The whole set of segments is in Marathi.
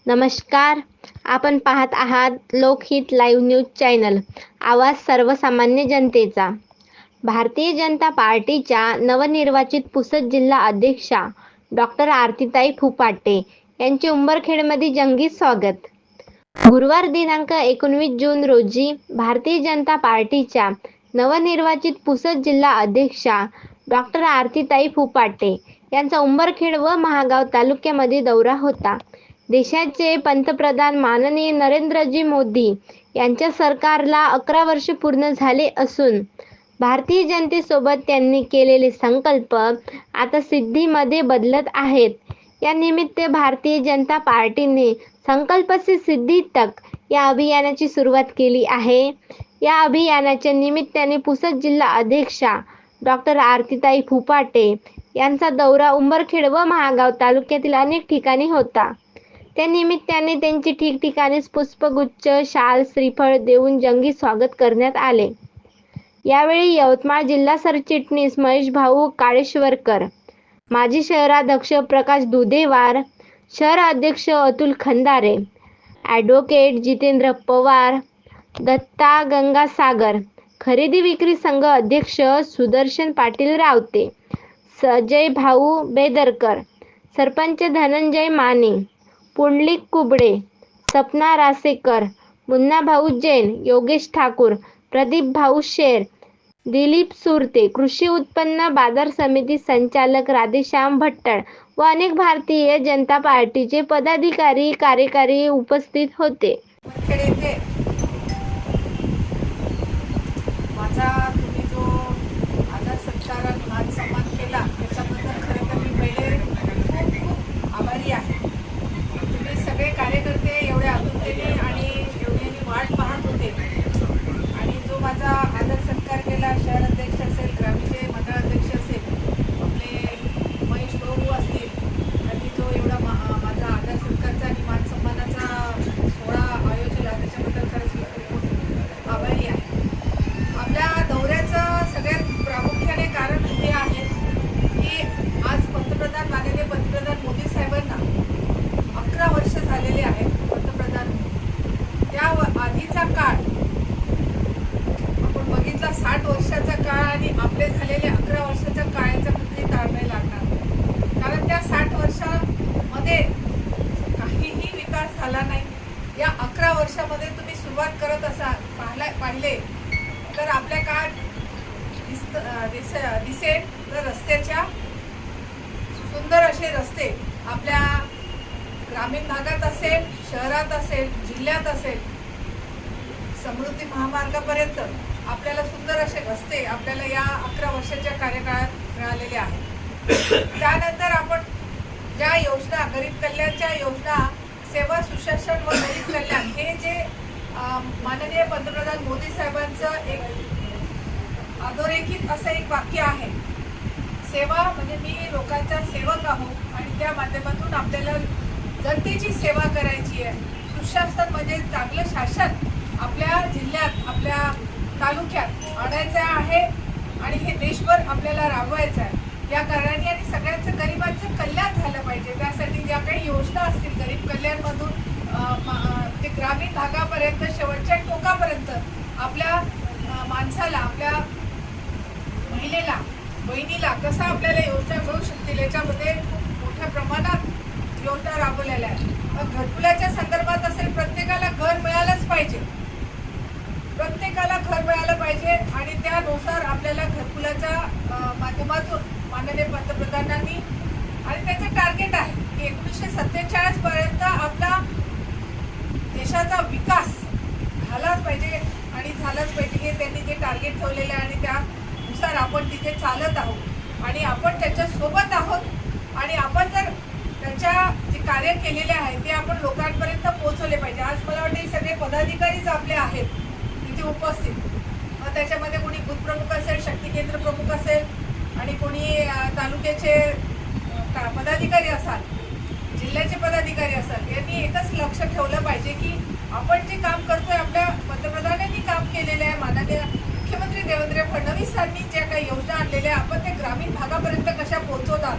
नमस्कार. आपण पाहत आहात लोकहित लाईव्ह न्यूज चॅनल. आवाज सर्वसामान्य जनतेचा. भारतीय जनता पार्टीच्या नवनिर्वाचित पुसद जिल्हा अध्यक्षा डॉक्टर आरतीताई फुपाटे यांचे उंबरखेडमध्ये जंगी स्वागत. गुरुवार दिनांक 19 जून रोजी भारतीय जनता पार्टीच्या नवनिर्वाचित पुसद जिल्हा अध्यक्षा डॉक्टर आरतीताई फुपाटे यांचा उंबरखेड व महागाव तालुक्यामध्ये दौरा होता. देशाचे पंतप्रधान माननीय नरेंद्रजी मोदी यांच्या सरकारला 11 वर्ष पूर्ण झाले असून भारतीय जनतेसोबत त्यांनी केलेले संकल्प आता सिद्धीमध्ये बदलत आहेत. या निमित्त भारतीय जनता पार्टीने संकल्प से सिद्धी तक या अभियानाची सुरुवात केली आहे. या अभियानाच्या निमित्ताने पुसद जिल्हा अध्यक्षा डॉक्टर आरतीताई फुपाटे यांचा दौरा उंबरखेड व महागाव तालुक्यातील अनेक ठिकाणी होता. त्या निमित्ताने त्यांचे ठिकठिकाणीच पुष्पगुच्छ, शाल, श्रीफळ देऊन जंगी स्वागत करण्यात आले. यावेळी यवतमाळ जिल्हा सरचिटणीस महेशभाऊ काळेश्वरकर, माजी शहराध्यक्ष प्रकाश दुधेवार, शहर अध्यक्ष अतुल खंदारे, ॲडव्होकेट जितेंद्र पवार, दत्ता गंगासागर, खरेदी विक्री संघ अध्यक्ष सुदर्शन पाटील रावते, संजय भाऊ बेदरकर, सरपंच धनंजय माने, पुंडलिक कुबडे, सपना रासेकर, मुन्नाभाऊ जैन, योगेश ठाकूर, प्रदीप भाऊ शेर, दिलीप सुरते, कृषी उत्पन्न बाजार समिती संचालक राधेश्याम भट्टळ व अनेक भारतीय जनता पार्टीचे पदाधिकारी कार्यकारी उपस्थित होते. माझा तुम्ही जो आदर सत्कार मान सन्मान केला त्याच्याबद्दल खरं तर मी पहिले खूप आभारी आहे. तुम्ही सगळे कार्यकर्ते एवढ्या आतुरतेने आणि एवढ्याने वाट पाहत होते आणि जो माझा आदर सत्कार केला, शहर अध्यक्ष असेल, ग्रामीण मंडळाध्यक्ष असेल, आपले महेश भाऊ असतील, आणि जो एवढा माझा आदर सत्कारचा आणि मान सन्मानाचा सोहळा आयोजला त्याच्याबद्दल खरंच मी खूप आभारी आहे. आपल्या दौऱ्याचं सगळ्यात प्रामुख्याने कारण हे आहे की आज माननीय पंतप्रधान मोदी साहेबांना 11 वर्ष झालेले आहेत पंतप्रधान. त्या आधीचा काळ आपण बघितला, 60 वर्षाचा काळ आणि आपले झालेले 11 वर्षाच्या काळाचा कुठेही ताळ नाही लागणार. कारण त्या 60 वर्षामध्ये काहीही विकास झाला नाही. या 11 वर्षामध्ये तुम्ही सुरुवात करत पाहिले तर आपल्या काळात दिसेल तर रस्त्याच्या सुंदर असे रस्ते आपल्या ग्रामीण भागात असेल, शहरात असेल, जिल्ह्यात असेल, समृद्धी महामार्गापर्यंत आपल्याला सुंदर असे रस्ते आपल्याला या 11 वर्षाच्या कार्यकाळात मिळालेले आहेत. त्यानंतर आपण ज्या योजना, गरीब कल्याणच्या योजना, सेवा सुशासन व गरीब कल्याण, हे जे माननीय पंतप्रधान मोदी साहेबांचं एक अधोरेखित असं एक वाक्य आहे, सेवा म्हणजे मी लोकांचा सेवक आहो आणि त्या माध्यमातून आपल्याला जनतेची सेवा करायची आहे. सुशासन म्हणजे चांगलं शासन आपल्या जिल्ह्यात, आपल्या तालुक्यात आणायचं आहे आणि हे देशभर आपल्याला राबवायचं आहे. या कारणाने आणि सगळ्यांचं गरिबांचं कल्याण झालं पाहिजे. त्यासाठी ज्या काही योजना असतील गरीब कल्याणमधून ते ग्रामीण भागापर्यंत, शेवटच्या टोकापर्यंत आपल्या माणसाला, आपल्या महिलेला, बहिणीला कसं आपल्याला योजना मिळू शकतील याच्यामध्ये खूप मोठ्या प्रमाणात योजना राबवलेल्या आहेत. घरकुलाच्या संदर्भात असेल, प्रत्येकाला घर मिळालंच पाहिजे, प्रत्येकाला घर मिळालं पाहिजे आणि त्यानुसार आपल्याला घरकुलाच्या माध्यमातून माननीय पंतप्रधानांनी, आणि त्याचं टार्गेट आहे की 1947 पर्यंत आपला देशाचा विकास झालाच पाहिजे आणि झालंच पाहिजे, हे त्यांनी जे टार्गेट ठेवलेलं आहे आणि त्यानुसार आपण तिथे चालत आहोत आणि आपण त्याच्या सोबत आहोत. आणि आपण जर त्याच्या जे कार्य केलेले आहे ते आपण लोकांपर्यंत पोहोचवले पाहिजे. आज मला वाटतं सगळे पदाधिकारीच आपले आहेत तिथे उपस्थित. मग त्याच्यामध्ये कोणी बूथ प्रमुख असेल, शक्ती केंद्र प्रमुख असेल आणि कोणी तालुक्याचे पदाधिकारी असाल, जिल्ह्याचे पदाधिकारी असाल, यांनी एकच लक्ष ठेवलं पाहिजे की आपण जे काम करतोय, आपल्या पंतप्रधानांनी काम केलेलं आहे, माननीय मुख्यमंत्री देवेंद्र फडणवीसांनी ज्या काही योजना आणलेल्या आपण ते ग्रामीण भागापर्यंत कशा पोहोचवणार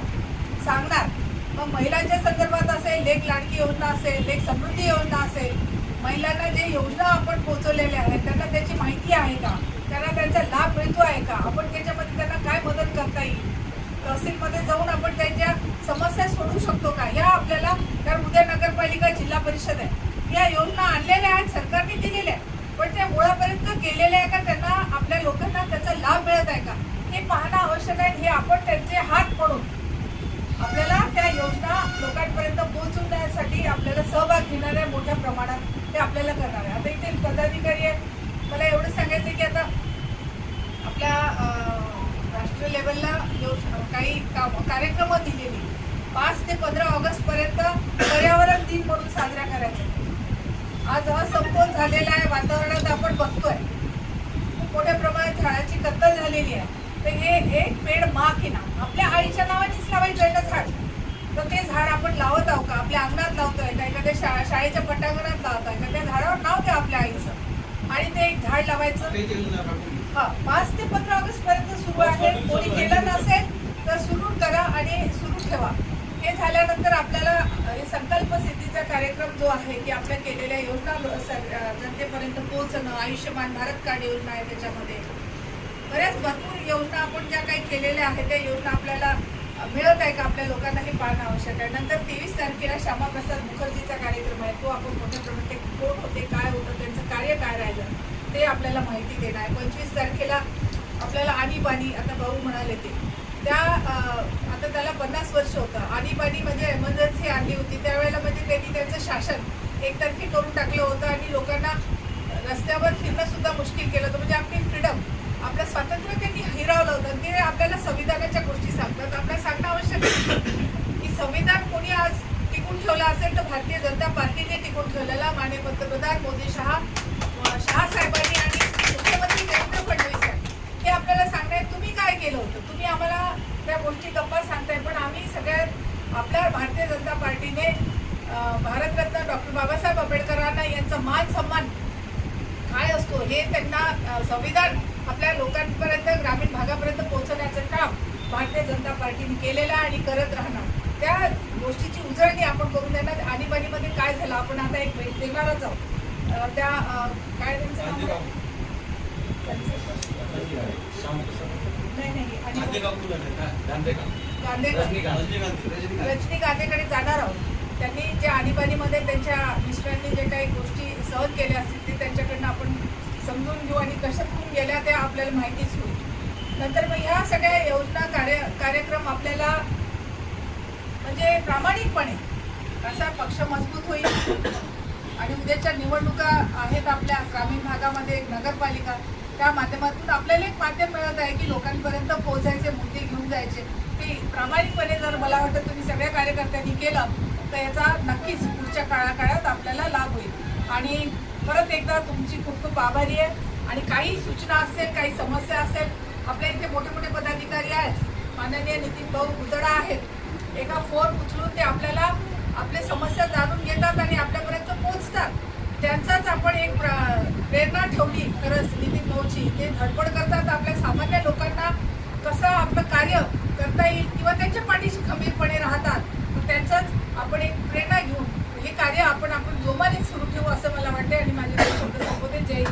सांगणार. मग महिलांच्या संदर्भात असेल, लेक लाडकी लाडकी योजना असेल, एक समृद्धी योजना असेल, महिलांना जे योजना आपण पोहोचवलेल्या आहेत त्यांना त्याची माहिती आहे का, त्यांना त्यांचा लाभ मिळतो आहे का, आपण त्याच्यामध्ये त्यांना काय मदत करता येईल, तहसीलमध्ये जाऊन आपण त्यांच्या समस्या सोडवू शकतो का, या आपल्याला, कारण उद्या नगरपालिका जिल्हा परिषद आहे, या योजना आणलेल्या आहेत, सरकारने दिलेल्या आहेत, पण त्या मुळापर्यंत गेलेल्या आहे का, त्यांना आपल्या लोकांना त्याचा लाभ मिळत आहे का, हे पाहणं आवश्यक आहे. हे आपण त्यांचे हात म्हणून आपल्याला त्या योजना लोकांपर्यंत पोहोचवण्यासाठी आपल्याला सहभाग घेणार आहे मोठ्या प्रमाणात, ते आपल्याला करणार आहे. आता इथे पदाधिकारी आहे, मला एवढं सांगायचं आहे की आता आपल्या राष्ट्रीय लेवलला काही कार्यक्रम दिलेली 5 ते 15 ऑगस्टपर्यंत पर्यावरण दिन म्हणून साजरा करायचा. आज असमतोल झालेला आहे वातावरणात, आपण बघतोय खूप मोठ्या प्रमाणात झाडाची कत्तल झालेली आहे. तर हे एक पेड मा की ना, आपल्या आईच्या नावानेच लावायचं आहे ना झाड, तर ते झाड आपण लावत आहोत का, आपल्या अंगणात लावतोय का, एखाद्या शाळेच्या पटांगणात लावतोय का, त्या झाडावर नाव द्या आपल्या आईचं आणि ते एक झाड लावायचं. हा, 5 ते 15 ऑगस्ट पर्यंत सुरू आहे. कोणी केलं नसेल तर सुरू करा आणि सुरू ठेवा. हे झाल्यानंतर आपल्याला हे संकल्प सिद्धीचा कार्यक्रम जो आहे की आपल्या केलेल्या योजना जनतेपर्यंत पोहोचणं, आयुष्यमान भारत कार्ड योजना आहे, त्याच्यामध्ये बऱ्याच भरपूर योजना आपण ज्या काही केलेल्या आहेत त्या योजना आपल्याला मिळत आहे का, आपल्या लोकांना हे पाहणं आवश्यक आहे. नंतर 23 तारखेला श्यामाप्रसाद मुखर्जीचा कार्यक्रम आहे, तो आपण मोठ्या प्रमाणात, ते कोण होते, काय होतं, त्यांचं कार्य काय राहिलं ते आपल्याला माहिती देणार आहे. 25 तारखेला आपल्याला आणीबाणी, आता भाऊ म्हणाले ते त्या आता त्याला 50 वर्ष होतं. आणीबाणी म्हणजे एमर्जन्सी आणली होती त्यावेळेला, म्हणजे त्यांनी त्यांचं शासन एकतर्फी करून टाकलं होतं आणि लोकांना रस्त्यावर फिरणं सुद्धा मुश्किल केलं होतं. म्हणजे आपली फ्रीडम, आपलं स्वातंत्र्य त्यांनी हिरावलं होतं. ते आपल्याला संविधानाच्या गोष्टी सांगतात. आपल्याला सांगणं आवश्यक आहे की संविधान कोणी आज टिकून ठेवलं असेल तर भारतीय जनता पार्टीने टिकून ठेवलेला माननीय पंतप्रधान मोदी शहा साहेबांनी आणि मुख्यमंत्री देवेंद्र फडणवीस आहेत. हे आपल्याला सांगतायत तुम्ही काय केलं होतं, तुम्ही आम्हाला त्या गोष्टी गप्पा सांगताय, पण आम्ही सगळ्यात आपल्या भारतीय जनता पार्टीने भारतरत्न डॉक्टर बाबासाहेब आंबेडकरांना यांचा मान सन्मान काय असतो हे त्यांना संविधान आपल्या लोकांपर्यंत, ग्रामीण भागापर्यंत पोहोचवण्याचं काम भारतीय जनता पार्टीने केलेलं आणि करत राहणार. त्या गोष्टीची उजळणी आपण करून देणार. आणीबाणीमध्ये काय झालं, आपण आता एक भेट देणारच आहोत. त्या काय त्यांचं नाव रजनी गांधीकडे जाणार आहोत. त्यांनी जे आणीबाणीमध्ये त्यांच्या मिस्टरांनी जे काही गोष्टी सहन केल्या असतील ते त्यांच्याकडनं आपण समजून घेऊ आणि कशातून गेल्या त्या आपल्याला माहितीच होईल. नंतर मग ह्या सगळ्या योजना कार्यक्रम आपल्याला म्हणजे प्रामाणिकपणे कसा पक्ष मजबूत होईल आणि उद्याच्या निवडणुका आहेत आपल्या ग्रामीण भागामध्ये, नगरपालिका, त्या माध्यमातून आपल्याला एक माध्यम मिळत आहे की लोकांपर्यंत पोहोचायचे, मुद्दे घेऊन जायचे. ते प्रामाणिकपणे जर मला वाटतं तुम्ही सगळ्या कार्यकर्त्यांनी केलं तर याचा नक्कीच पुढच्या काळात आपल्याला लाभ होईल. आणि परत एकदा तुमची खूप खूप आभारी आहे. आणि काही सूचना असेल, काही समस्या असेल, आपल्या इथे मोठे मोठे पदाधिकारी आहेत, माननीय नितीन भाऊ गुजडा आहेत, एका फोन उचलून ते आपल्याला आपल्या समस्या जाणून घेतात आणि आपल्यापर्यंत पोहोचतात. त्यांचाच आपण एक प्रेरणा ठेवली खरंच नितीन भाऊची. ते धडपड करतात आपल्या सामान्य लोकांना कसं आपलं कार्य करता येईल किंवा त्यांच्या पाठीशी खंबीरपणे राहतात. त्यांचाच आपण एक प्रेरणा घेऊन हे कार्य आपण जोमाने सुरू ठेवू असं मला वाटते. आणि माझे शब्द संबोधित जय